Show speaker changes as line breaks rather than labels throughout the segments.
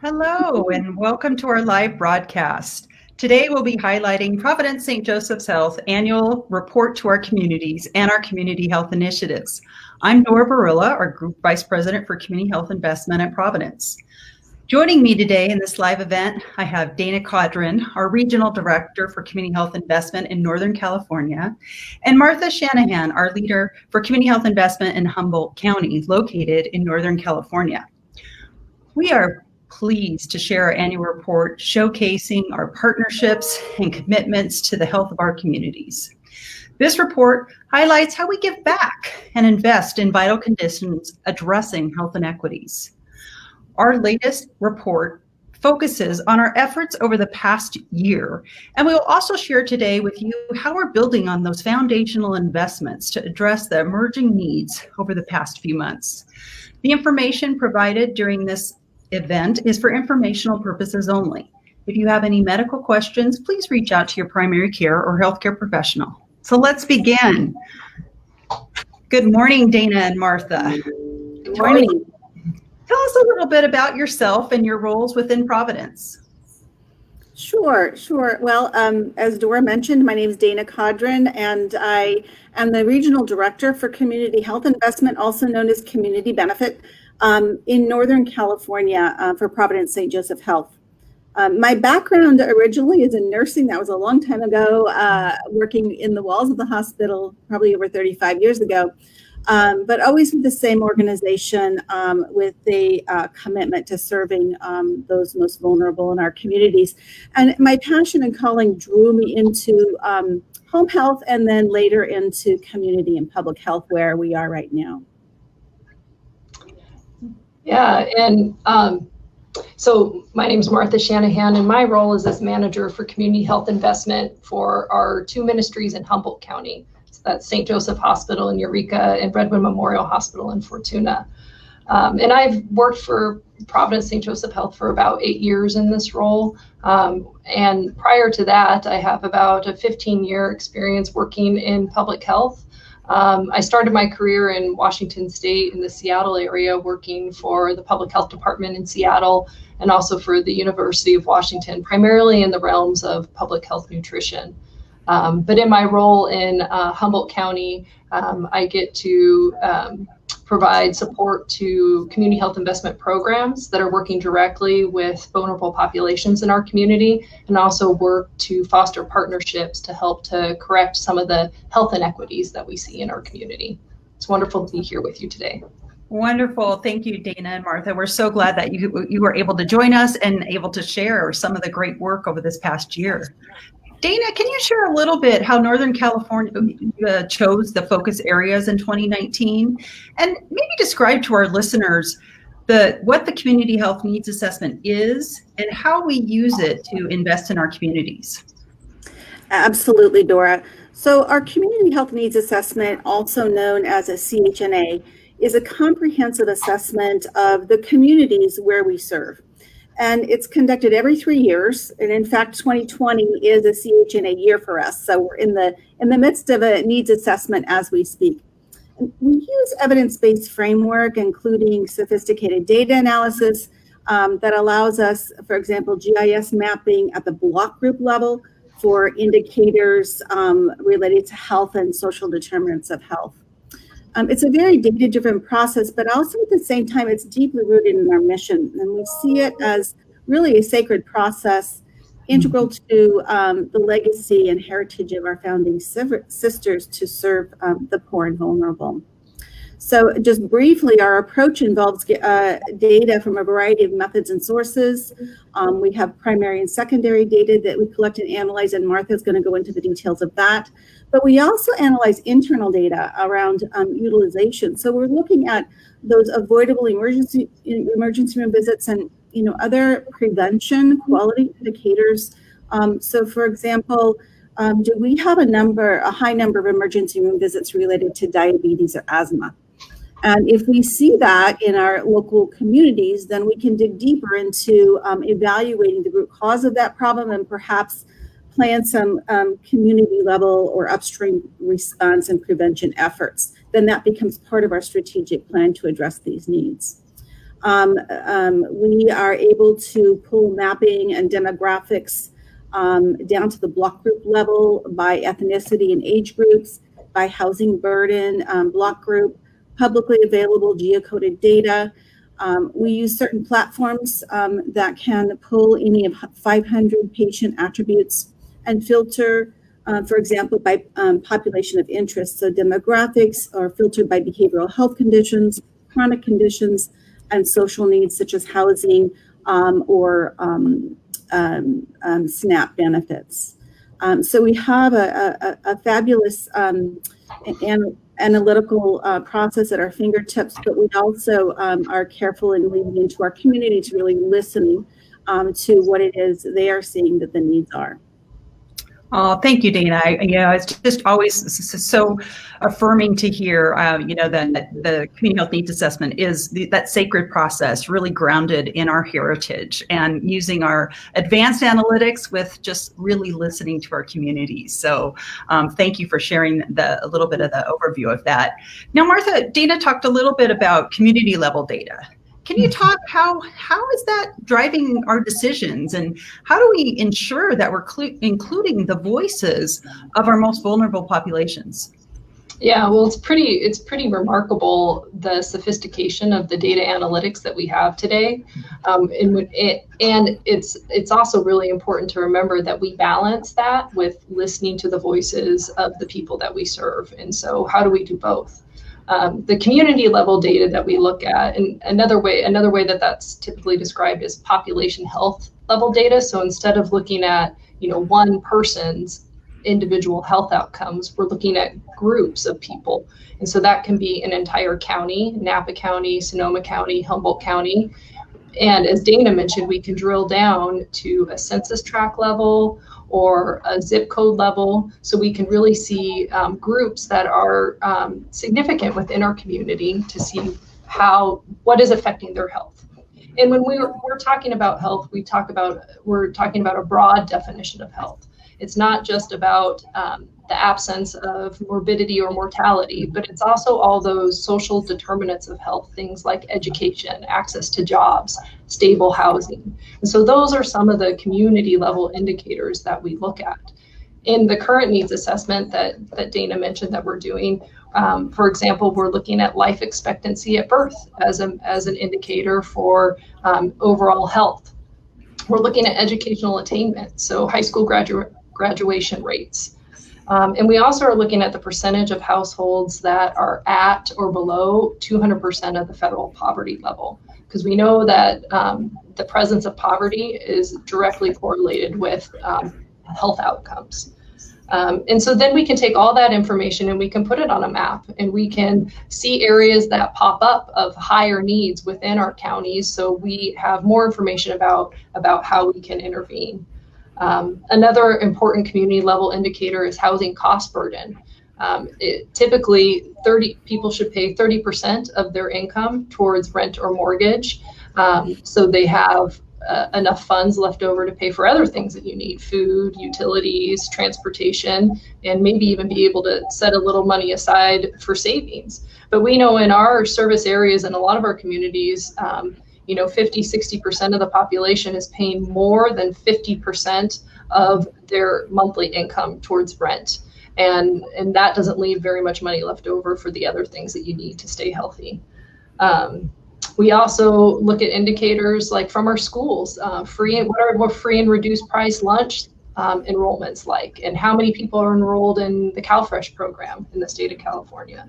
Hello, and welcome to our live broadcast. Today we'll be highlighting Providence St. Joseph's Health annual report to our communities and our community health initiatives. I'm Nora Barilla, our Group Vice President for Community Health Investment at Providence. Joining me today in this live event, I have Dana Codron, our Regional Director for Community Health Investment in Northern California, and Martha Shanahan, our Leader for Community Health Investment in Humboldt County, located in Northern California. We are pleased to share our annual report showcasing our partnerships and commitments to the health of our communities. This report highlights how we give back and invest in vital conditions addressing health inequities. Our latest report focuses on our efforts over the past year, and we will also share today with you how we're building on those foundational investments to address the emerging needs over the past few months. The information provided during this event is for informational purposes only. If you have any medical questions, please reach out to your primary care or healthcare professional. So let's begin. Good morning, Dana and Martha.
Good morning.
Tell us a little bit about yourself and your roles within Providence.
Sure. Well, as Dora mentioned, my name is Dana Codron, and I am the Regional Director for Community Health Investment, also known as Community Benefit, in Northern California for Providence St. Joseph Health. My background originally is in nursing. That was a long time ago, working in the walls of the hospital, probably over 35 years ago, but always with the same organization with the commitment to serving those most vulnerable in our communities. And my passion and calling drew me into home health and then later into community and public health, where we are right now.
Yeah, and so my name is Martha Shanahan, and my role is as manager for community health investment for our two ministries in Humboldt County. So that's St. Joseph Hospital in Eureka and Redwood Memorial Hospital in Fortuna. And I've worked for Providence St. Joseph Health for about 8 years in this role. And prior to that, I have about a 15-year experience working in public health. I started my career in Washington State in the Seattle area, working for the public health department in Seattle and also for the University of Washington, primarily in the realms of public health nutrition. But in my role in Humboldt County, I get to provide support to community health investment programs that are working directly with vulnerable populations in our community, and also work to foster partnerships to help to correct some of the health inequities that we see in our community. It's wonderful to be here with you today.
Wonderful. Thank you, Dana and Martha. We're so glad that you were able to join us and able to share some of the great work over this past year. Dana, can you share a little bit how Northern California chose the focus areas in 2019, and maybe describe to our listeners what the Community Health Needs Assessment is and how we use it to invest in our communities?
Absolutely, Dora. So our Community Health Needs Assessment, also known as a CHNA, is a comprehensive assessment of the communities where we serve. And it's conducted every 3 years. And in fact, 2020 is a CHNA year for us. So we're in the midst of a needs assessment as we speak. And we use evidence-based framework, including sophisticated data analysis that allows us, for example, GIS mapping at the block group level for indicators related to health and social determinants of health. It's a very data-driven process, but also at the same time, it's deeply rooted in our mission. And we see it as really a sacred process, integral to the legacy and heritage of our founding sisters to serve the poor and vulnerable. So just briefly, our approach involves data from a variety of methods and sources. We have primary and secondary data that we collect and analyze, and Martha's going to go into the details of that. But we also analyze internal data around utilization. So we're looking at those avoidable emergency room visits and other prevention quality indicators. So for example, do we have a high number of emergency room visits related to diabetes or asthma? And if we see that in our local communities, then we can dig deeper into evaluating the root cause of that problem and perhaps plan some community level or upstream response and prevention efforts. Then that becomes part of our strategic plan to address these needs. We are able to pull mapping and demographics down to the block group level by ethnicity and age groups, by housing burden, block group, publicly available geocoded data. We use certain platforms that can pull any of 500 patient attributes and filter, for example, by population of interest. So demographics are filtered by behavioral health conditions, chronic conditions, and social needs such as housing or SNAP benefits. So we have a fabulous analytical process at our fingertips, but we also are careful in leaning into our community to really listening to what it is they are seeing that the needs are.
Oh, thank you, Dana. It's just always so affirming to hear, that the community health needs assessment is that sacred process, really grounded in our heritage and using our advanced analytics with just really listening to our communities. So thank you for sharing a little bit of the overview of that. Now, Martha, Dana talked a little bit about community level data. Can you talk how is that driving our decisions, and how do we ensure that we're including the voices of our most vulnerable populations?
Yeah, well, it's pretty remarkable, the sophistication of the data analytics that we have today, and it's also really important to remember that we balance that with listening to the voices of the people that we serve. And so, how do we do both? The community level data that we look at, and another way that's typically described is population health level data. So instead of looking at one person's individual health outcomes, we're looking at groups of people, and so that can be an entire county, Napa County, Sonoma County, Humboldt County, and as Dana mentioned, we can drill down to a census tract level or a zip code level, so we can really see groups that are significant within our community to see what is affecting their health. And when we're talking about health, we're talking about a broad definition of health. It's not just about the absence of morbidity or mortality, but it's also all those social determinants of health, things like education, access to jobs, stable housing. And so those are some of the community level indicators that we look at. In the current needs assessment that Dana mentioned that we're doing, for example, we're looking at life expectancy at birth as an indicator for overall health. We're looking at educational attainment, so high school graduation rates. And we also are looking at the percentage of households that are at or below 200% of the federal poverty level, because we know that the presence of poverty is directly correlated with health outcomes. And so then we can take all that information and we can put it on a map, and we can see areas that pop up of higher needs within our counties, so we have more information about how we can intervene. Another important community level indicator is housing cost burden. Typically, people should pay 30% of their income towards rent or mortgage, so they have enough funds left over to pay for other things that you need: food, utilities, transportation, and maybe even be able to set a little money aside for savings. But we know in our service areas and a lot of our communities, 50-60% of the population is paying more than 50% of their monthly income towards rent. And that doesn't leave very much money left over for the other things that you need to stay healthy. We also look at indicators like from our schools, what are free and reduced price lunch enrollments like, and how many people are enrolled in the CalFresh program in the state of California.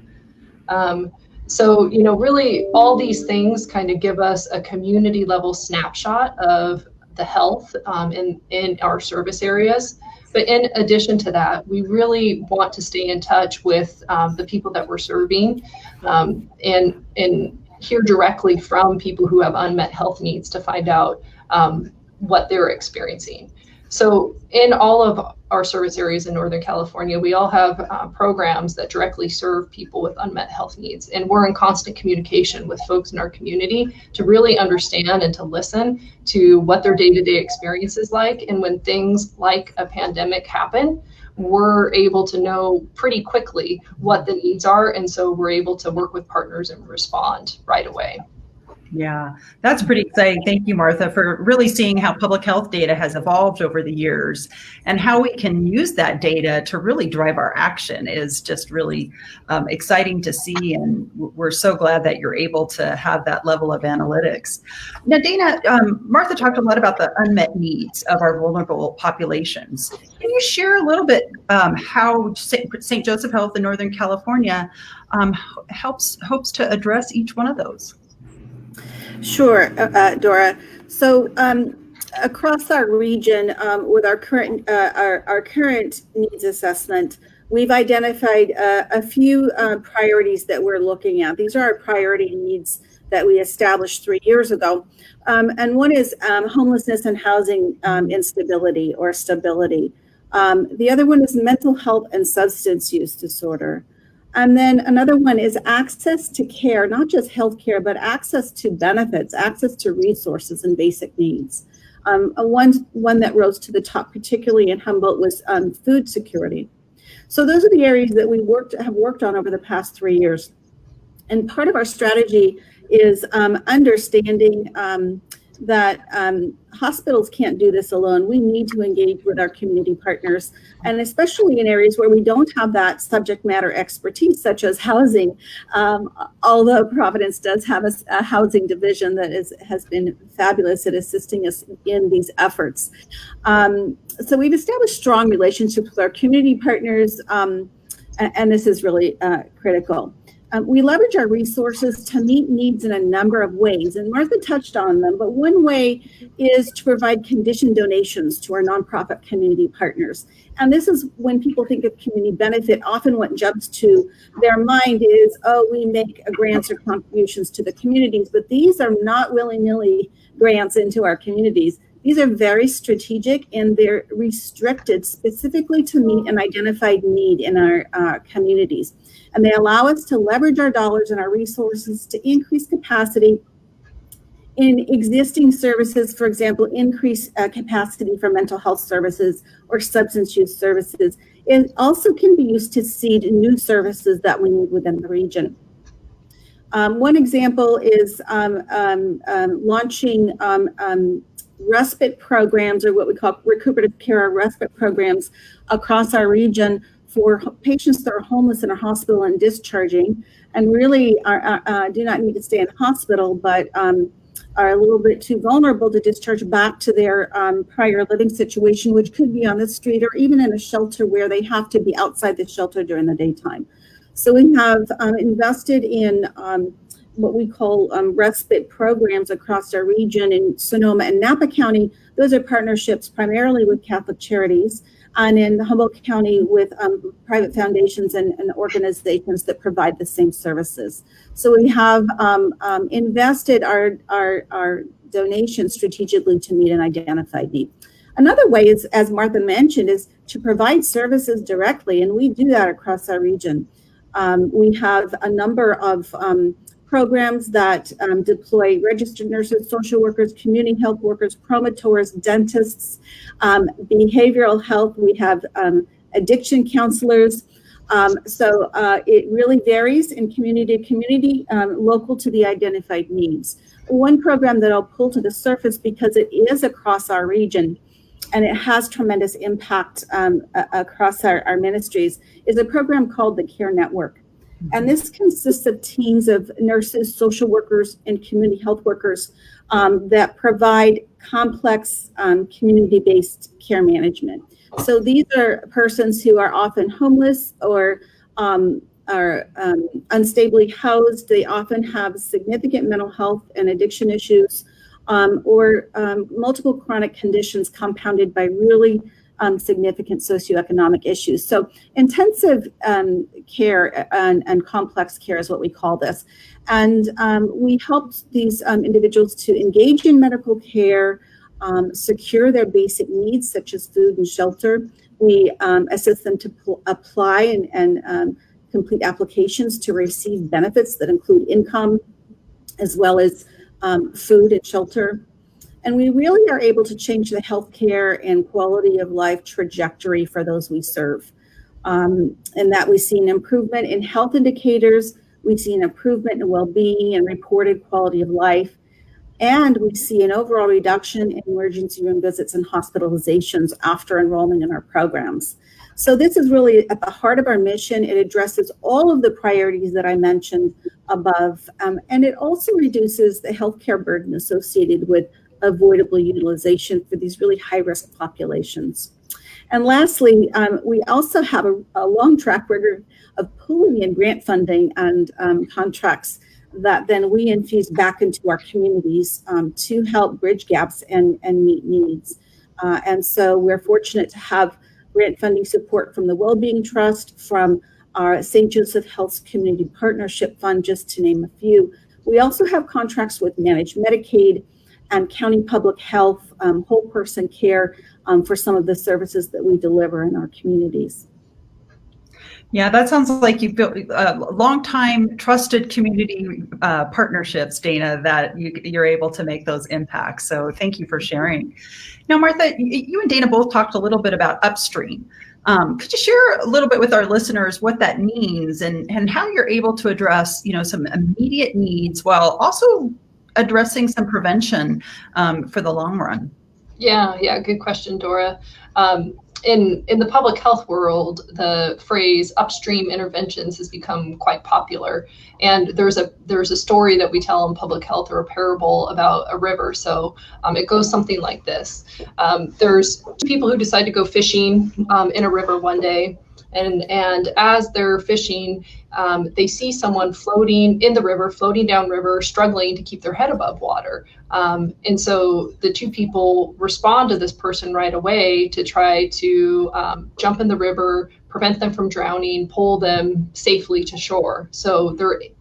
So, really all these things kind of give us a community level snapshot of the health in our service areas. But in addition to that, we really want to stay in touch with the people that we're serving and hear directly from people who have unmet health needs to find out what they're experiencing. So in all of our service areas in Northern California, we all have programs that directly serve people with unmet health needs. And we're in constant communication with folks in our community to really understand and to listen to what their day-to-day experience is like. And when things like a pandemic happen, we're able to know pretty quickly what the needs are. And so we're able to work with partners and respond right away.
Yeah, that's pretty exciting. Thank you, Martha, for really seeing how public health data has evolved over the years and how we can use that data to really drive our action is just really exciting to see. And we're so glad that you're able to have that level of analytics. Now, Dana, Martha talked a lot about the unmet needs of our vulnerable populations. Can you share a little bit how St. Joseph Health in Northern California hopes to address each one of those?
Sure, Dora. So across our region, with our current needs assessment, we've identified a few priorities that we're looking at. These are our priority needs that we established 3 years ago. And one is homelessness and housing instability or stability. The other one is mental health and substance use disorder. And then another one is access to care, not just healthcare, but access to benefits, access to resources and basic needs. One that rose to the top, particularly in Humboldt, was food security. So those are the areas that we have worked on over the past 3 years. And part of our strategy is understanding that hospitals can't do this alone. We need to engage with our community partners, and especially in areas where we don't have that subject matter expertise, such as housing, although Providence does have a housing division that has been fabulous at assisting us in these efforts. So we've established strong relationships with our community partners, and this is really critical. We leverage our resources to meet needs in a number of ways, and Martha touched on them, but one way is to provide conditioned donations to our nonprofit community partners. And this is when people think of community benefit, often what jumps to their mind is, oh, we make grants or contributions to the communities, but these are not willy-nilly grants into our communities. These are very strategic, and they're restricted specifically to meet an identified need in our communities. And they allow us to leverage our dollars and our resources to increase capacity in existing services, for example, increase capacity for mental health services or substance use services. It also can be used to seed new services that we need within the region. One example is launching respite programs, or what we call recuperative care or respite programs across our region for patients that are homeless in a hospital and discharging, and really do not need to stay in hospital, but are a little bit too vulnerable to discharge back to their prior living situation, which could be on the street or even in a shelter where they have to be outside the shelter during the daytime. So we have invested in what we call respite programs across our region in Sonoma and Napa County. Those are partnerships primarily with Catholic Charities, and in Humboldt County with private foundations and organizations that provide the same services. So we have invested our donations strategically to meet an identified need. Another way is, as Martha mentioned, is to provide services directly, and we do that across our region. We have a number of programs that deploy registered nurses, social workers, community health workers, promotors, dentists, behavioral health. We have addiction counselors. So it really varies in community to community, local to the identified needs. One program that I'll pull to the surface, because it is across our region and it has tremendous impact across our ministries, is a program called the Care Network. And this consists of teams of nurses, social workers, and community health workers that provide complex community-based care management. So these are persons who are often homeless or are unstably housed. They often have significant mental health and addiction issues, or multiple chronic conditions compounded by really significant socioeconomic issues. So intensive care and complex care is what we call this. And we helped these individuals to engage in medical care, secure their basic needs such as food and shelter. We assist them to apply and complete applications to receive benefits that include income as well as food and shelter. And we really are able to change the healthcare and quality of life trajectory for those we serve. And that we see an improvement in health indicators, we see an improvement in well-being and reported quality of life, and we see an overall reduction in emergency room visits and hospitalizations after enrollment in our programs. So this is really at the heart of our mission. It addresses all of the priorities that I mentioned above, and it also reduces the healthcare burden associated with avoidable utilization for these really high-risk populations. And lastly, we also have a long track record of pooling in grant funding and contracts that then we infuse back into our communities to help bridge gaps and meet needs. And so we're fortunate to have grant funding support from the Wellbeing Trust, from our St. Joseph Health Community Partnership Fund, just to name a few. We also have contracts with Managed Medicaid and County Public Health, whole person care for some of the services that we deliver in our communities.
Yeah, that sounds like you've built long-time trusted community partnerships, Dana, that you're able to make those impacts. So thank you for sharing. Now, Martha, you and Dana both talked a little bit about upstream. Could you share a little bit with our listeners what that means and how you're able to address, some immediate needs while also addressing some prevention for the long run?
Yeah, good question, Dora. In the public health world, the phrase upstream interventions has become quite popular. And there's a story that we tell in public health, or a parable about a river. So it goes something like this. There's two people who decide to go fishing in a river one day. And as they're fishing, they see someone floating in the river, floating downriver, struggling to keep their head above water. And so the two people respond to this person right away to try to jump in the river, prevent them from drowning, pull them safely to shore. So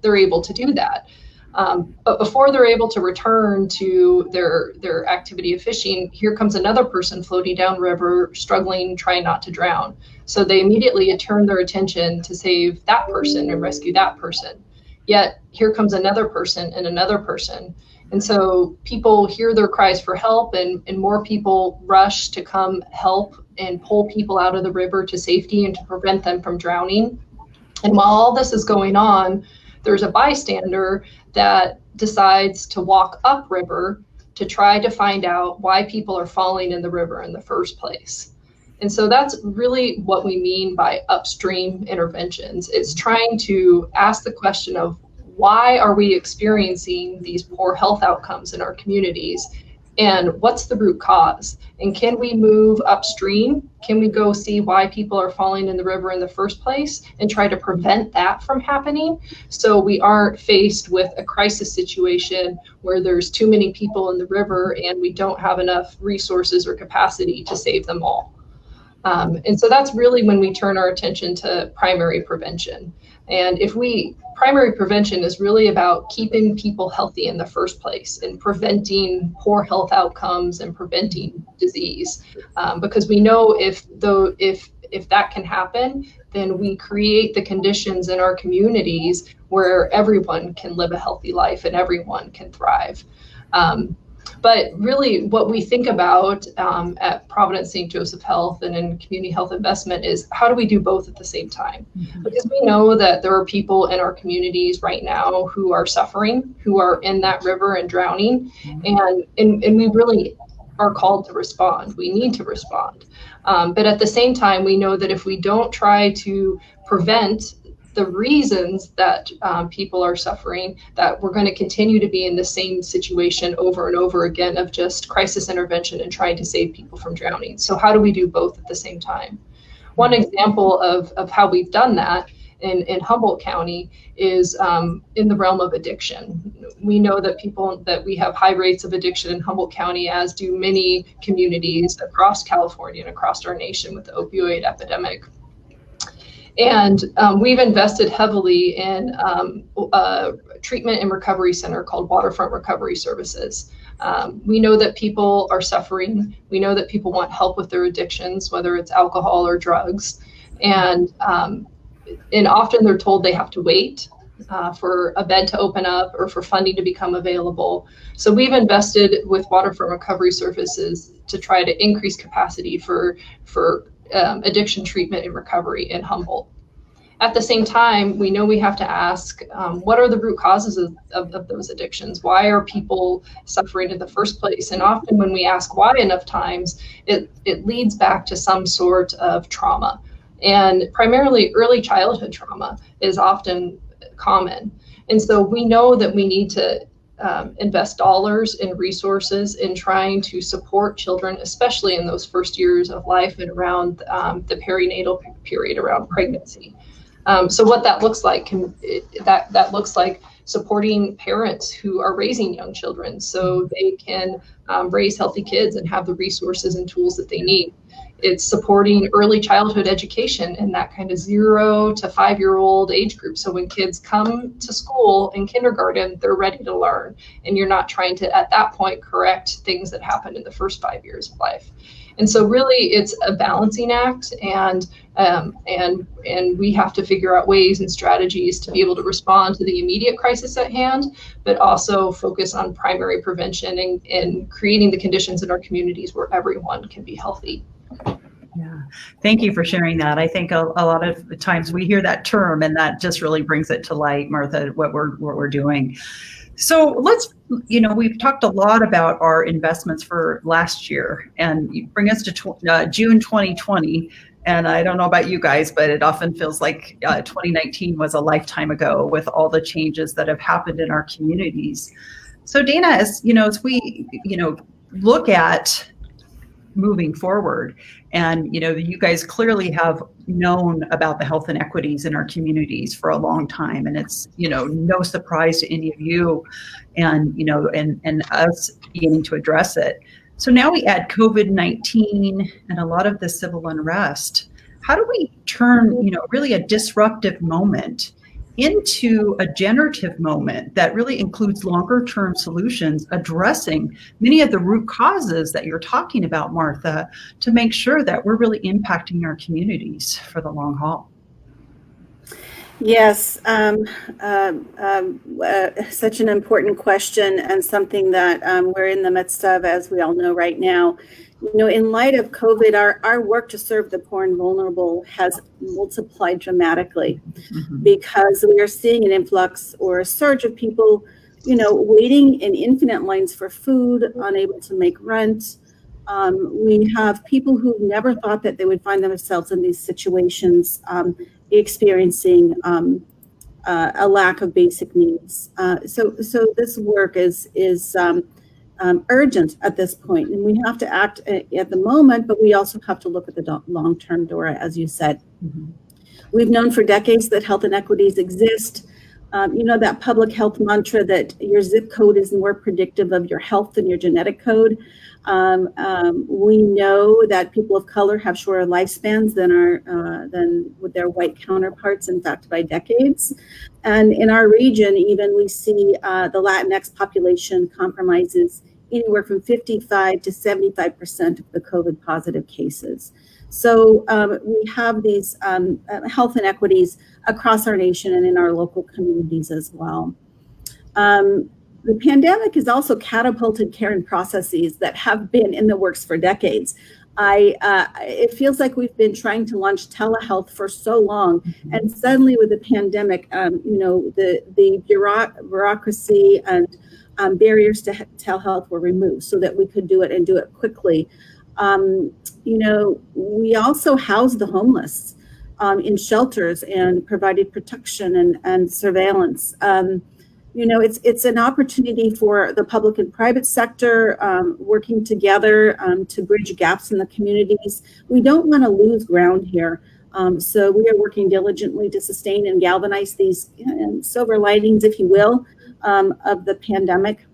they're able to do that. But before they're able to return to their activity of fishing, here comes another person floating downriver, struggling, trying not to drown. So they immediately turn their attention to save that person and rescue that person. Yet here comes another person and another person. And so people hear their cries for help, and more people rush to come help and pull people out of the river to safety and to prevent them from drowning. And while all this is going on, there's a bystander that decides to walk upriver to try to find out why people are falling in the river in the first place. And so that's really what we mean by upstream interventions. It's trying to ask the question of, why are we experiencing these poor health outcomes in our communities? And what's the root cause? And can we move upstream? Can we go see why people are falling in the river in the first place and try to prevent that from happening, so we aren't faced with a crisis situation where there's too many people in the river and we don't have enough resources or capacity to save them all? And so that's really when we turn our attention to primary prevention. And primary prevention is really about keeping people healthy in the first place and preventing poor health outcomes and preventing disease. Because we know if that can happen, then we create the conditions in our communities where everyone can live a healthy life and everyone can thrive. But really what we think about at Providence St. Joseph Health and in community health investment is, how do we do both at the same time? Mm-hmm. Because we know that there are people in our communities right now who are suffering, who are in that river and drowning, mm-hmm. and we really are called to respond. We need to respond. But at the same time, we know that if we don't try to prevent the reasons that people are suffering, that we're going to continue to be in the same situation over and over again of just crisis intervention and trying to save people from drowning. So how do we do both at the same time? One example of how we've done that in Humboldt County is in the realm of addiction. We know that we have high rates of addiction in Humboldt County, as do many communities across California and across our nation with the opioid epidemic. And we've invested heavily in a treatment and recovery center called Waterfront Recovery Services. We know that people are suffering. We know that people want help with their addictions, whether it's alcohol or drugs. And often they're told they have to wait for a bed to open up or for funding to become available. So we've invested with Waterfront Recovery Services to try to increase capacity for addiction treatment and recovery in Humboldt. At the same time, we know we have to ask, what are the root causes of those addictions? Why are people suffering in the first place? And often when we ask why enough times, it leads back to some sort of trauma. And primarily early childhood trauma is often common. And so we know that we need to invest dollars and resources in trying to support children, especially in those first years of life and around the perinatal period, around pregnancy. So what that looks like, that looks like supporting parents who are raising young children so they can raise healthy kids and have the resources and tools that they need. It's supporting early childhood education in that kind of 0 to 5-year-old age group. So when kids come to school in kindergarten, they're ready to learn. And you're not trying to, at that point, correct things that happened in the first 5 years of life. And so really it's a balancing act, and we have to figure out ways and strategies to be able to respond to the immediate crisis at hand, but also focus on primary prevention and creating the conditions in our communities where everyone can be healthy.
Yeah, thank you for sharing that. I think a lot of times we hear that term and that just really brings it to light, Martha, what we're doing. So let's, we've talked a lot about our investments for last year, and you bring us to June 2020. And I don't know about you guys, but it often feels like 2019 was a lifetime ago with all the changes that have happened in our communities. So Dana, as we, look at moving forward, and you guys clearly have known about the health inequities in our communities for a long time, and it's no surprise to any of you, and and us beginning to address it. So now we add COVID-19 and a lot of the civil unrest. How do we turn really a disruptive moment into a generative moment that really includes longer term solutions addressing many of the root causes that you're talking about, Martha, to make sure that we're really impacting our communities for the long haul?
Yes, such an important question, and something that we're in the midst of, as we all know right now. In light of COVID, our work to serve the poor and vulnerable has multiplied dramatically, because we are seeing an influx or a surge of people, waiting in infinite lines for food, unable to make rent. We have people who never thought that they would find themselves in these situations, experiencing a lack of basic needs. So this work is urgent at this point, and we have to act at the moment, but we also have to look at the long term, Dora, as you said. We've known for decades that health inequities exist. That public health mantra that your zip code is more predictive of your health than your genetic code. We know that people of color have shorter lifespans than with their white counterparts, in fact, by decades. And in our region, even, we see the Latinx population compromises anywhere from 55 to 75% of the COVID positive cases. So we have these health inequities across our nation and in our local communities as well. The pandemic has also catapulted care and processes that have been in the works for decades. It feels like we've been trying to launch telehealth for so long, and suddenly with the pandemic, the bureaucracy and barriers to telehealth were removed so that we could do it and do it quickly. We also housed the homeless in shelters and provided protection and surveillance. It's an opportunity for the public and private sector working together to bridge gaps in the communities. We don't want to lose ground here. So we are working diligently to sustain and galvanize these silver linings, if you will, of the pandemic.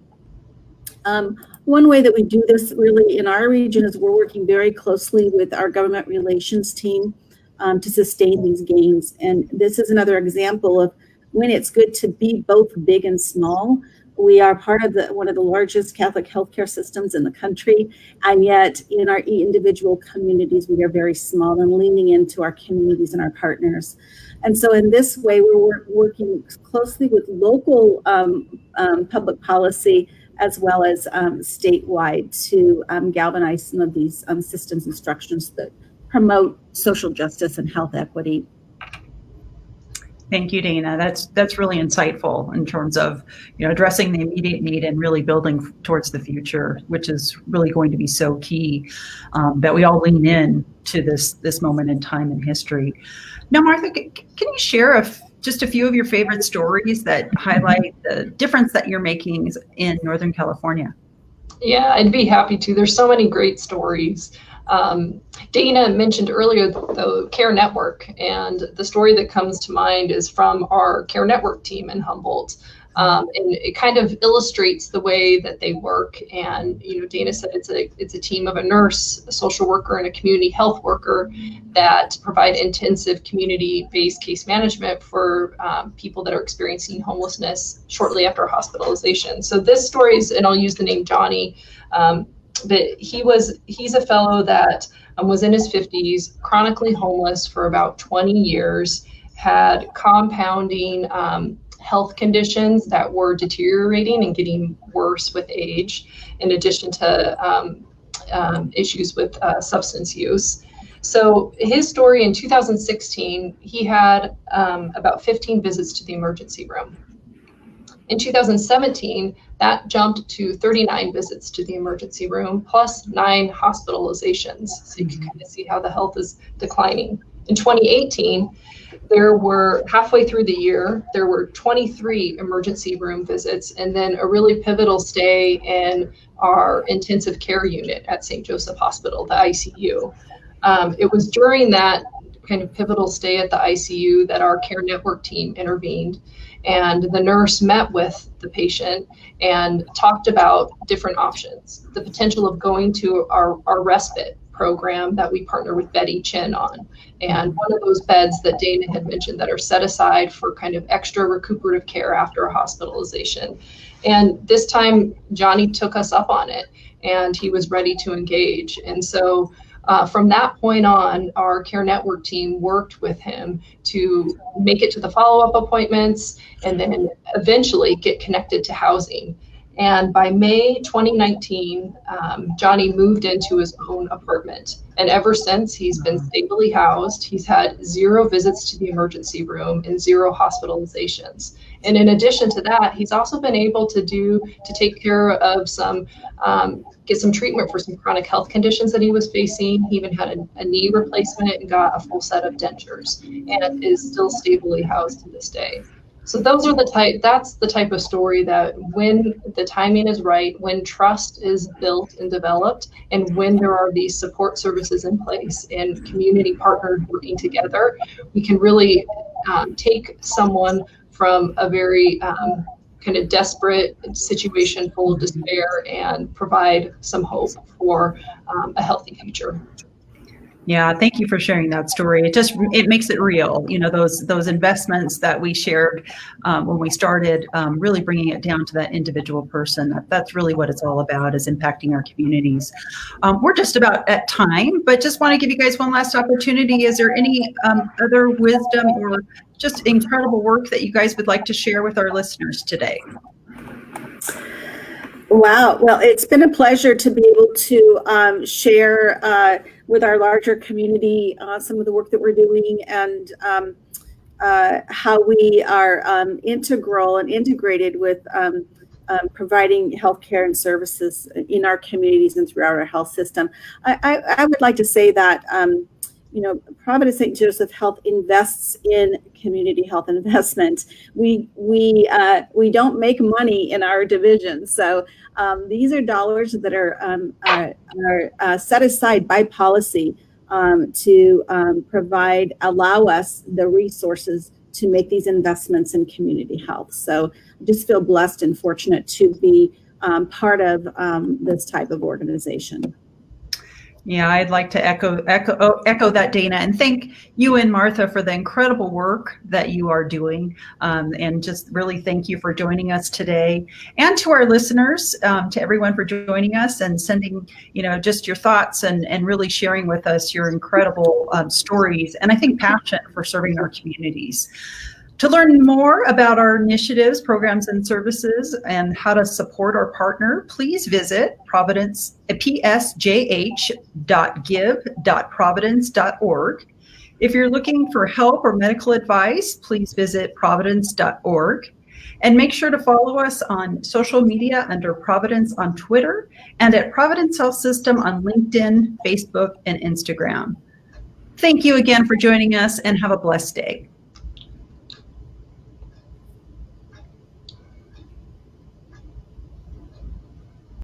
One way that we do this really in our region is we're working very closely with our government relations team to sustain these gains. And this is another example of when it's good to be both big and small, We are part of one of the largest Catholic healthcare systems in the country, and yet in our individual communities, we are very small and leaning into our communities and our partners. And so in this way, we're working closely with local public policy as well as statewide to galvanize some of these systems and structures that promote social justice and health equity.
Thank you, Dana. That's really insightful in terms of addressing the immediate need and really building towards the future, which is really going to be so key, that we all lean in to this moment in time in history. Now, Martha, can you share just a few of your favorite stories that highlight the difference that you're making in Northern California?
Yeah, I'd be happy to. There's so many great stories. Dana mentioned earlier the Care Network, and the story that comes to mind is from our Care Network team in Humboldt. And it kind of illustrates the way that they work. And Dana said it's a team of a nurse, a social worker, and a community health worker that provide intensive community-based case management for people that are experiencing homelessness shortly after hospitalization. So this story is, and I'll use the name Johnny, but he's a fellow that was in his 50s, chronically homeless for about 20 years, had compounding health conditions that were deteriorating and getting worse with age, in addition to issues with substance use. So his story in 2016, he had about 15 visits to the emergency room. In 2017, that jumped to 39 visits to the emergency room, plus 9 hospitalizations. So you can kind of see how the health is declining. In 2018, there were, halfway through the year, there were 23 emergency room visits, and then a really pivotal stay in our intensive care unit at St. Joseph Hospital, the ICU. It was during that kind of pivotal stay at the ICU that our Care Network team intervened, and the nurse met with the patient and talked about different options, the potential of going to our respite program that we partner with Betty Chin on, and one of those beds that Dana had mentioned that are set aside for kind of extra recuperative care after a hospitalization. And this time Johnny took us up on it, and he was ready to engage. And so from that point on, our Care Network team worked with him to make it to the follow-up appointments and then eventually get connected to housing. And by May 2019, Johnny moved into his own apartment. And ever since, he's been stably housed. He's had 0 visits to the emergency room and 0 hospitalizations. And in addition to that, he's also been able to take care of get some treatment for some chronic health conditions that he was facing. He even had a knee replacement and got a full set of dentures, and is still stably housed to this day. So that's the type of story that when the timing is right, when trust is built and developed, and when there are these support services in place and community partners working together, we can really take someone from a very kind of desperate situation full of despair and provide some hope for a healthy future.
Yeah, thank you for sharing that story. It makes it real. Those investments that we shared when we started, really bringing it down to that individual person. That's really what it's all about, is impacting our communities. We're just about at time, but just want to give you guys one last opportunity. Is there any other wisdom or just incredible work that you guys would like to share with our listeners today?
Wow. Well, it's been a pleasure to be able to share with our larger community some of the work that we're doing, and how we are integral and integrated with providing healthcare and services in our communities and throughout our health system. I would like to say that Providence St. Joseph Health invests in community health investment. We don't make money in our division, so these are dollars that are set aside by policy to allow us the resources to make these investments in community health. So I just feel blessed and fortunate to be part of this type of organization.
Yeah, I'd like to echo that, Dana, and thank you and Martha for the incredible work that you are doing, and just really thank you for joining us today. And to our listeners, to everyone for joining us and sending, just your thoughts and really sharing with us your incredible stories and I think passion for serving our communities. To learn more about our initiatives, programs, and services and how to support our partner, please visit psjh.give.providence.org. If you're looking for help or medical advice, please visit providence.org. And make sure to follow us on social media under Providence on Twitter and at Providence Health System on LinkedIn, Facebook, and Instagram. Thank you again for joining us and have a blessed day.